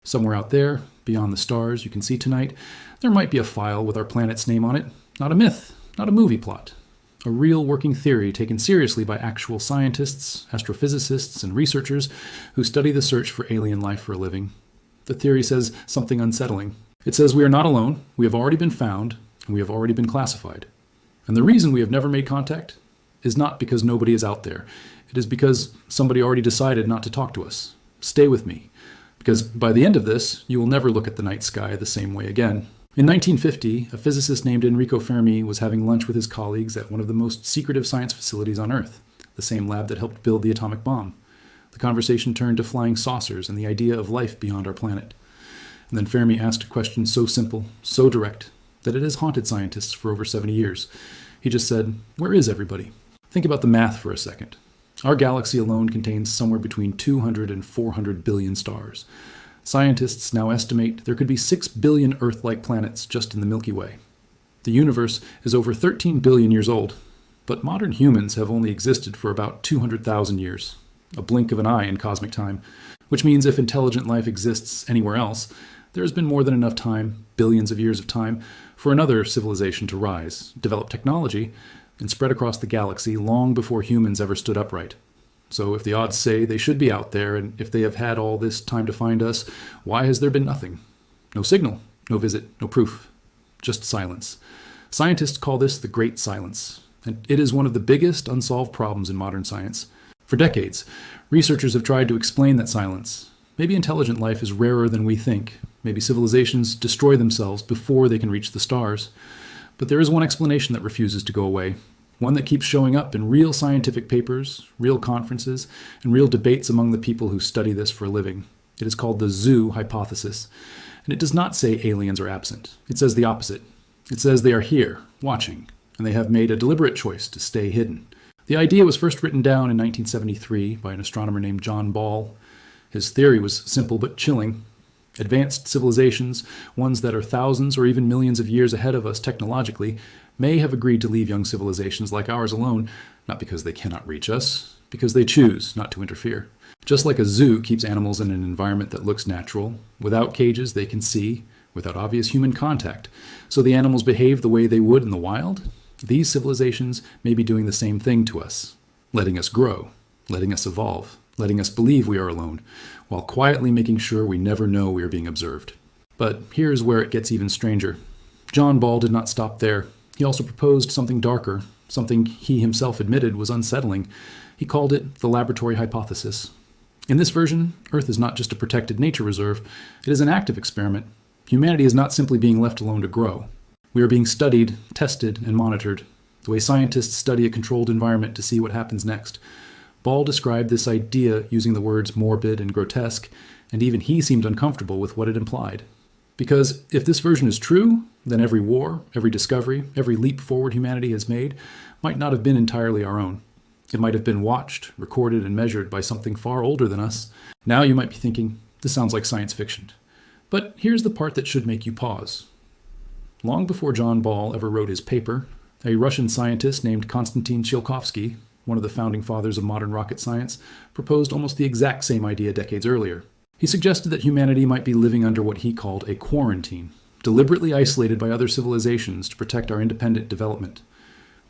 Somewhere out there, beyond the stars you can see tonight, there might be a file with our planet's name on it. Not a myth, not a movie plot. A real working theory taken seriously by actual scientists, astrophysicists, and researchers who study the search for alien life for a living. The theory says something unsettling. It says we are not alone, we have already been found, and we have already been classified. And the reason we have never made contact is not because nobody is out there. It is because somebody already decided not to talk to us. Stay with me, because by the end of this, you will never look at the night sky the same way again. In 1950, a physicist named Enrico Fermi was having lunch with his colleagues at one of the most secretive science facilities on Earth, the same lab that helped build the atomic bomb. The conversation turned to flying saucers and the idea of life beyond our planet. And then Fermi asked a question so simple, so direct, that it has haunted scientists for over 70 years. He just said, "Where is everybody?" Think about the math for a second. Our galaxy alone contains somewhere between 200 and 400 billion stars. Scientists now estimate there could be 6 billion Earth-like planets just in the Milky Way. The universe is over 13 billion years old, but modern humans have only existed for about 200,000 years, a blink of an eye in cosmic time, which means if intelligent life exists anywhere else, there has been more than enough time, billions of years of time, for another civilization to rise, develop technology, and spread across the galaxy long before humans ever stood upright. So if the odds say they should be out there, and if they have had all this time to find us, why has there been nothing? No signal, no visit, no proof, just silence. Scientists call this the Great Silence, and it is one of the biggest unsolved problems in modern science. For decades, researchers have tried to explain that silence. Maybe intelligent life is rarer than we think. Maybe civilizations destroy themselves before they can reach the stars. But there is one explanation that refuses to go away, one that keeps showing up in real scientific papers, real conferences, and real debates among the people who study this for a living. It is called the zoo hypothesis, and it does not say aliens are absent. It says the opposite. It says they are here, watching, and they have made a deliberate choice to stay hidden. The idea was first written down in 1973 by an astronomer named John Ball. His theory was simple but chilling. Advanced civilizations, ones that are thousands or even millions of years ahead of us technologically, may have agreed to leave young civilizations like ours alone, not because they cannot reach us, because they choose not to interfere. Just like a zoo keeps animals in an environment that looks natural, without cages they can see, without obvious human contact, so the animals behave the way they would in the wild, these civilizations may be doing the same thing to us, letting us grow, letting us evolve, letting us believe we are alone, while quietly making sure we never know we are being observed. But here's where it gets even stranger. John Ball did not stop there. He also proposed something darker, something he himself admitted was unsettling. He called it the laboratory hypothesis. In this version, Earth is not just a protected nature reserve, it is an active experiment. Humanity is not simply being left alone to grow. We are being studied, tested, and monitored, the way scientists study a controlled environment to see what happens next. Ball described this idea using the words morbid and grotesque, and even he seemed uncomfortable with what it implied. Because if this version is true, then every war, every discovery, every leap forward humanity has made might not have been entirely our own. It might have been watched, recorded, and measured by something far older than us. Now you might be thinking, this sounds like science fiction. But here's the part that should make you pause. Long before John Ball ever wrote his paper, a Russian scientist named Konstantin Tsiolkovsky, one of the founding fathers of modern rocket science, proposed almost the exact same idea decades earlier. He suggested that humanity might be living under what he called a quarantine, deliberately isolated by other civilizations to protect our independent development.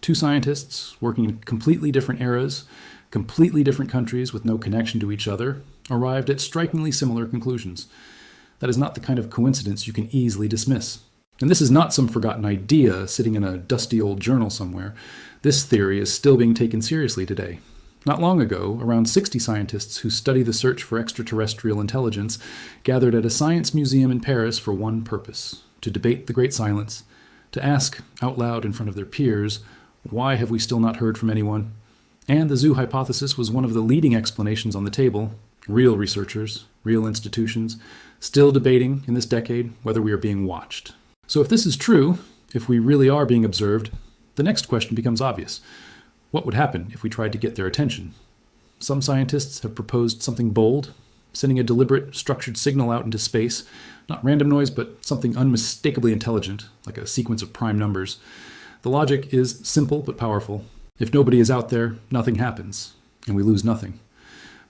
Two scientists, working in completely different eras, completely different countries with no connection to each other, arrived at strikingly similar conclusions. That is not the kind of coincidence you can easily dismiss. And this is not some forgotten idea sitting in a dusty old journal somewhere. This theory is still being taken seriously today. Not long ago, around 60 scientists who study the search for extraterrestrial intelligence gathered at a science museum in Paris for one purpose: to debate the Great Silence, to ask out loud in front of their peers, why have we still not heard from anyone? And the zoo hypothesis was one of the leading explanations on the table. Real researchers, real institutions, still debating in this decade whether we are being watched. So if this is true, if we really are being observed, the next question becomes obvious. What would happen if we tried to get their attention? Some scientists have proposed something bold, sending a deliberate, structured signal out into space, not random noise, but something unmistakably intelligent, like a sequence of prime numbers. The logic is simple but powerful. If nobody is out there, nothing happens, and we lose nothing.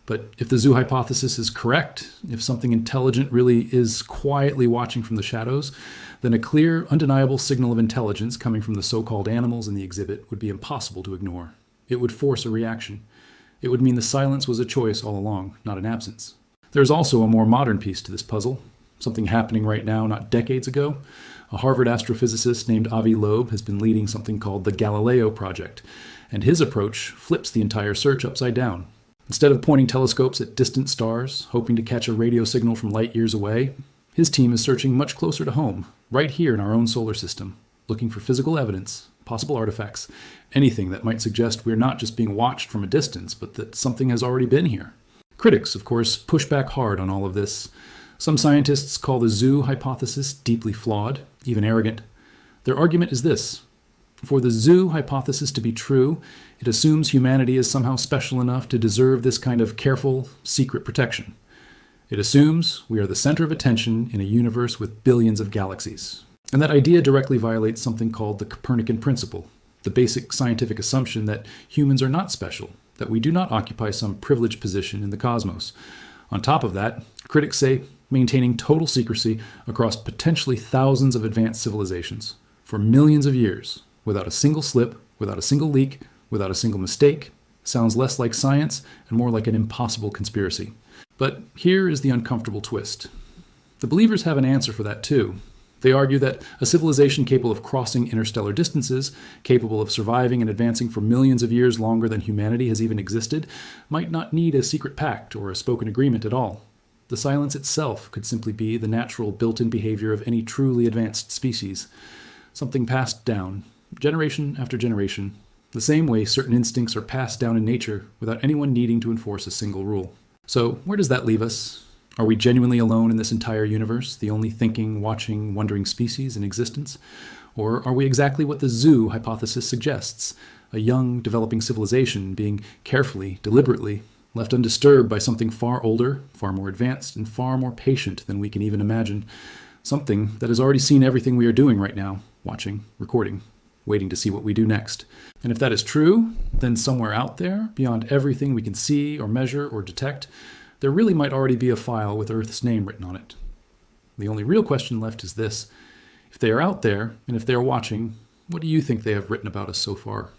But if the zoo hypothesis is correct, if something intelligent really is quietly watching from the shadows, then a clear, undeniable signal of intelligence coming from the so-called animals in the exhibit would be impossible to ignore. It would force a reaction. It would mean the silence was a choice all along, not an absence. There's also a more modern piece to this puzzle, something happening right now, not decades ago. A Harvard astrophysicist named Avi Loeb has been leading something called the Galileo Project, and his approach flips the entire search upside down. Instead of pointing telescopes at distant stars, hoping to catch a radio signal from light years away, his team is searching much closer to home, right here in our own solar system, looking for physical evidence, possible artifacts, anything that might suggest we're not just being watched from a distance, but that something has already been here. Critics, of course, push back hard on all of this. Some scientists call the zoo hypothesis deeply flawed, even arrogant. Their argument is this: for the zoo hypothesis to be true, it assumes humanity is somehow special enough to deserve this kind of careful, secret protection. It assumes we are the center of attention in a universe with billions of galaxies. And that idea directly violates something called the Copernican principle, the basic scientific assumption that humans are not special, that we do not occupy some privileged position in the cosmos. On top of that, critics say maintaining total secrecy across potentially thousands of advanced civilizations for millions of years, without a single slip, without a single leak, without a single mistake, sounds less like science and more like an impossible conspiracy. But here is the uncomfortable twist. The believers have an answer for that too. They argue that a civilization capable of crossing interstellar distances, capable of surviving and advancing for millions of years longer than humanity has even existed, might not need a secret pact or a spoken agreement at all. The silence itself could simply be the natural built-in behavior of any truly advanced species, something passed down, generation after generation, the same way certain instincts are passed down in nature without anyone needing to enforce a single rule. So where does that leave us? Are we genuinely alone in this entire universe, the only thinking, watching, wondering species in existence? Or are we exactly what the zoo hypothesis suggests, a young, developing civilization being carefully, deliberately, left undisturbed by something far older, far more advanced, and far more patient than we can even imagine, something that has already seen everything we are doing right now, watching, recording, waiting to see what we do next. And if that is true, then somewhere out there, beyond everything we can see or measure or detect, there really might already be a file with Earth's name written on it. The only real question left is this: if they are out there, and if they are watching, what do you think they have written about us so far?